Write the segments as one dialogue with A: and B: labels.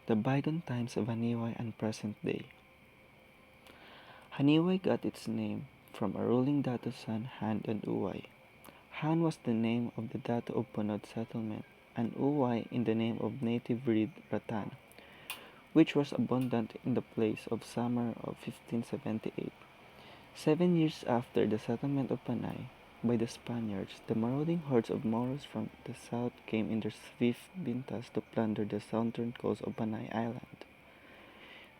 A: The bygone times of Janiuay and present day. Janiuay got its name from a ruling Dato's son Han and Uway. Han was the name of the Dato of Punod settlement, and Uway in the name of native breed Rattan, which was abundant in the place of summer of 1578. 7 years after the settlement of Panay by the Spaniards, the marauding hordes of Moros from the south came in their swift bintas to plunder the southern coast of Panay Island.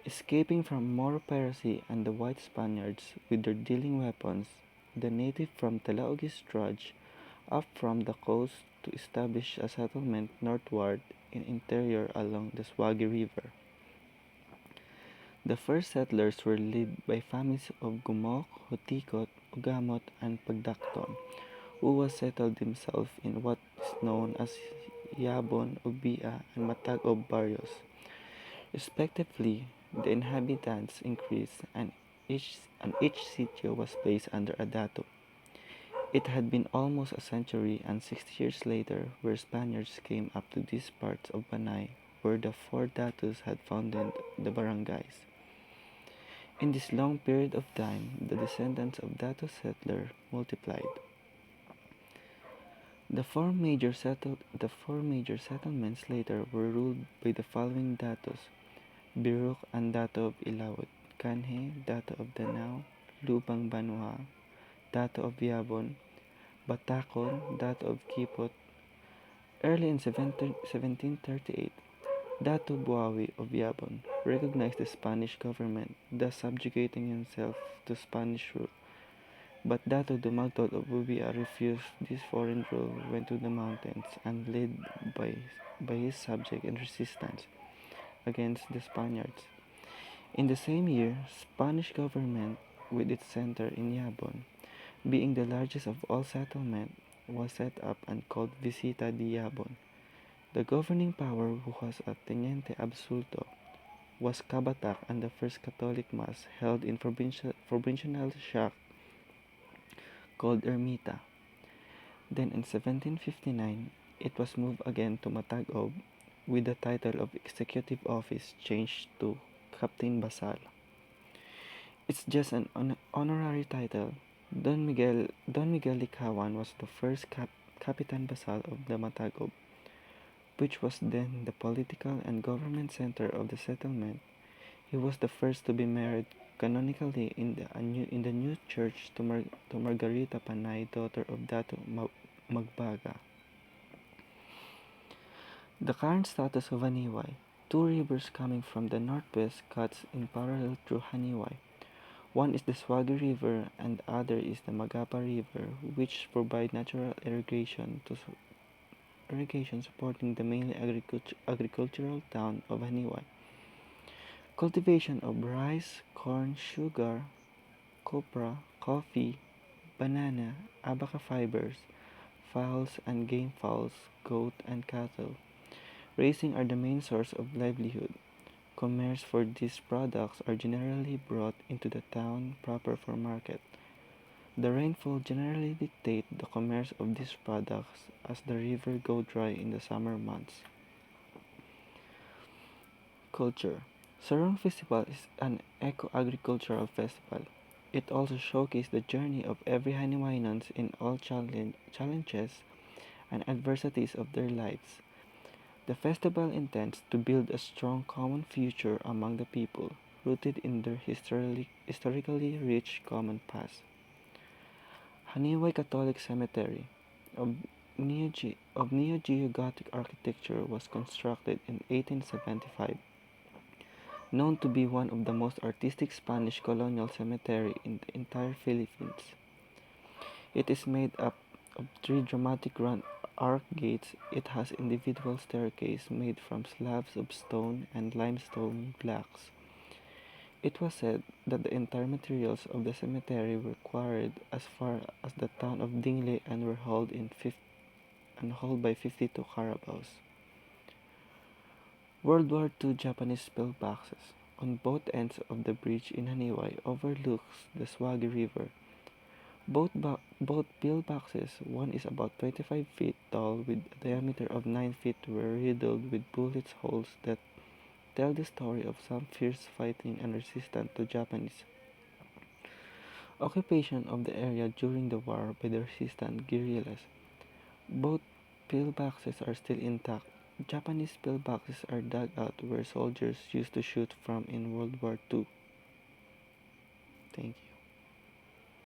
A: Escaping from Moro piracy and the white Spaniards with their dealing weapons, the native from Talaugis trudged up from the coast to establish a settlement northward in interior along the Swagi River. The first settlers were led by families of Gumok, Hutikot, Ugamot, and Pagdakton, who was settled themselves in what is known as Yabon, Ubia, and Matag Barrios. Respectively, the inhabitants increased and each sitio was placed under a dato. It had been almost a century and 60 years later where Spaniards came up to these parts of Panay where the four datos had founded the barangays. In this long period of time, the descendants of dato settlers multiplied. The four major settlements later were ruled by the following datos: Biruk and Dato of Ilawod, Kanhe, Dato of Danao, Lubang Banwa, Dato of Yabon, Batakon, Dato of Kipot. Early in 1738, Dato Buawi of Yabon recognized the Spanish government, thus subjugating himself to Spanish rule. But Dato Dumagtot of Bubia refused this foreign rule, went to the mountains, and led by his subjects in resistance against the Spaniards. In the same year, Spanish government, with its center in Yabon, being the largest of all settlements, was set up and called Visita di Yabon. The governing power, who was a Teniente Absoluto, was Kabatak, and the first Catholic Mass held in provincial shack called Ermita. Then in 1759, it was moved again to Matagob with the title of Executive Office changed to Captain Basal. It's just an honorary title. Don Miguel Licawan was the first Capitan Basal of the Matagob, which was then the political and government center of the settlement. He was the first to be married canonically in the new church to Margarita Panay, daughter of Dato Magbaga. The current status of Haniway: two rivers coming from the northwest cuts in parallel through Haniway. One is the Swagi River and the other is the Magapa River, which provide natural irrigation supporting the mainly agricultural town of Haniway. Cultivation of rice, corn, sugar, copra, coffee, banana, abaca fibers, fowls and game fowls, goat and cattle raising are the main source of livelihood. Commerce for these products are generally brought into the town proper for market. The rainfall generally dictate the commerce of these products as the river go dry in the summer months. Culture. Sarong Festival is an eco-agricultural festival. It also showcases the journey of every Haniwainans in all challenges and adversities of their lives. The festival intends to build a strong common future among the people, rooted in their historically rich common past. Haniway Catholic Cemetery of Neo-Gothic architecture was constructed in 1875, known to be one of the most artistic Spanish colonial cemetery in the entire Philippines. It is made up of three dramatic round arch gates. It has individual staircases made from slabs of stone and limestone blocks. It was said that the entire materials of the cemetery were quarried as far as the town of Dingley and were hauled by 52 carabaos. World War II Japanese pillboxes on both ends of the bridge in Haniway overlooks the Swagi River. Both pillboxes, one is about 25 feet tall with a diameter of 9 feet, were riddled with bullet holes that tell the story of some fierce fighting and resistance to Japanese occupation of the area during the war by the resistant guerrillas. Both pillboxes are still intact. Japanese pillboxes are dug out where soldiers used to shoot from in World War II. Thank you.